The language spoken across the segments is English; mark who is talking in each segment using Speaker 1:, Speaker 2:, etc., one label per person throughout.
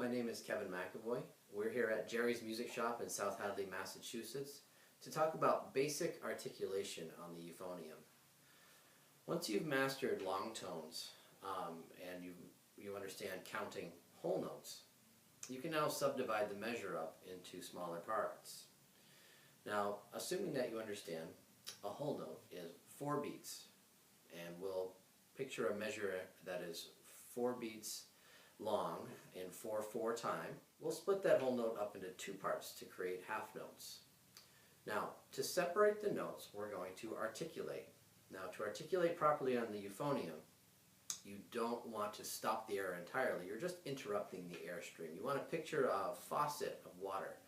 Speaker 1: my name is Kevin McAvoy. We're here at Jerry's Music Shop in South Hadley, Massachusetts to talk about basic articulation on the euphonium. Once you've mastered long tones and you understand counting whole notes, you can now subdivide the measure up into smaller parts. Now, assuming that you understand, a whole note is 4 beats, and we'll picture a measure that is 4 beats long in 4/4 time. We'll split that whole note up into 2 parts to create half notes. Now, to separate the notes, we're going to articulate. Now, to articulate properly on the euphonium, you don't want to stop the air entirely. You're just interrupting the airstream. You want to picture a faucet of water.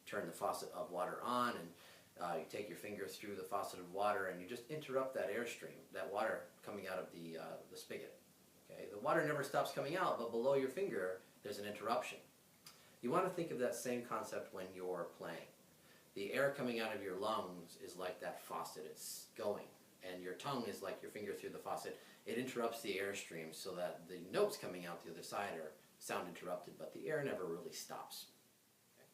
Speaker 1: Turn the faucet of water on, and you take your finger through the faucet of water, and you just interrupt that airstream, that water coming out of the spigot. Okay? The water never stops coming out, but below your finger, there's an interruption. You want to think of that same concept when you're playing. The air coming out of your lungs is like that faucet. It's going. And your tongue is like your finger through the faucet. It interrupts the airstream so that the notes coming out the other side are sound interrupted, but the air never really stops. Okay.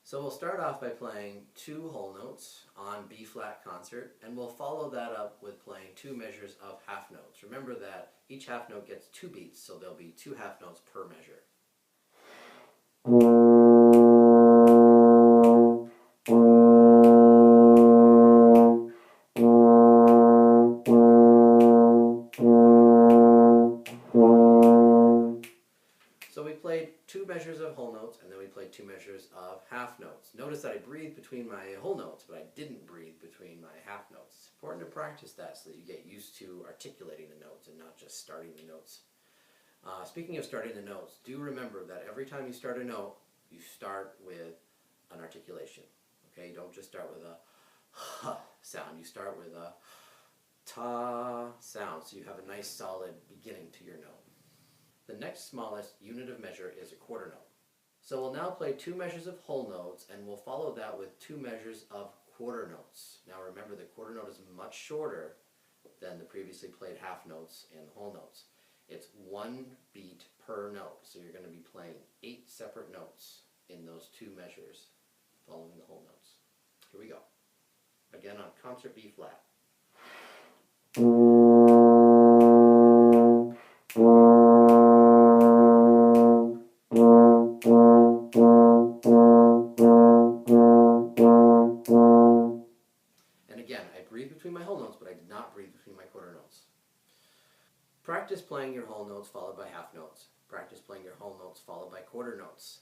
Speaker 1: So we'll start off by playing 2 whole notes on B-flat concert, and we'll follow that up with playing 2 measures of half notes. Remember that each half note gets 2 beats, so there'll be 2 half notes per measure. So we played 2 measures of whole notes, and then we played 2 measures of half notes. Notice that I breathed between my whole notes, but I didn't breathe between my half notes. It's important to practice that so that you get used to articulating the notes and not just starting the notes. Speaking of starting the notes, do remember that every time you start a note, you start with an articulation. Okay, don't just start with a h sound. You start with a ta sound, so you have a nice solid beginning to your note. The next smallest unit of measure is a quarter note. So we'll now play 2 measures of whole notes, and we'll follow that with 2 measures of quarter notes. Now remember, the quarter note is much shorter than the previously played half notes and whole notes. It's 1 beat per note, so you're going to be playing 8 separate notes in those 2 measures following the whole notes. Here we go. Again on concert B flat. And again, I breathe between my whole notes, but I did not breathe between my quarter notes. Practice playing your whole notes followed by half notes. Practice playing your whole notes followed by quarter notes.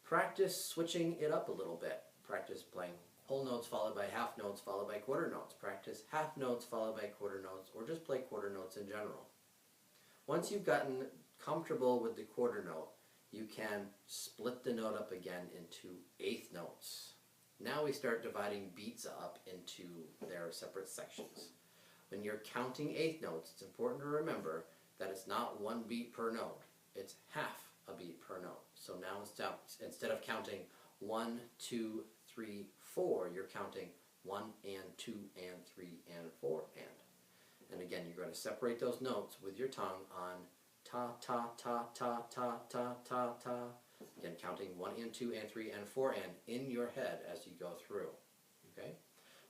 Speaker 1: Practice switching it up a little bit. Practice playing whole notes followed by half notes followed by quarter notes. Practice half notes followed by quarter notes, or just play quarter notes in general. Once you've gotten comfortable with the quarter note, you can split the note up again into 1/8 notes. Now we start dividing beats up into their separate sections. When you're counting 1/8 notes, it's important to remember that it's not 1 beat per note. It's half a beat per note. So now instead of counting 1, 2, 3, 4, you're counting 1 and 2 and 3 and 4 and. And again, you're going to separate those notes with your tongue on ta, ta, ta, ta, ta, ta, ta, ta. Again, counting 1 and 2 and 3 and 4 and in your head as you go through. Okay?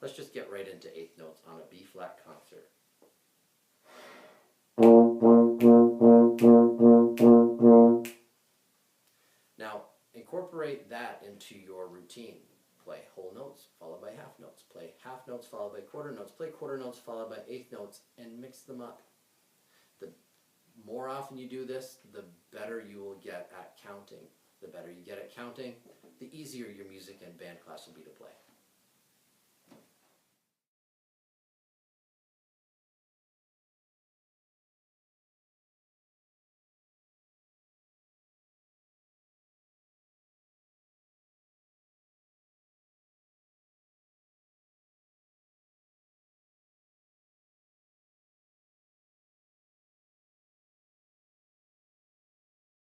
Speaker 1: Let's just get right into 1/8 notes on a B-flat concert. Now, incorporate that into your routine. Play whole notes followed by half notes. Play half notes followed by quarter notes. Play quarter notes followed by 1/8 notes, and mix them up. The more often you do this, the better you will get at counting. The better you get at counting, the easier your music and band class will be to play.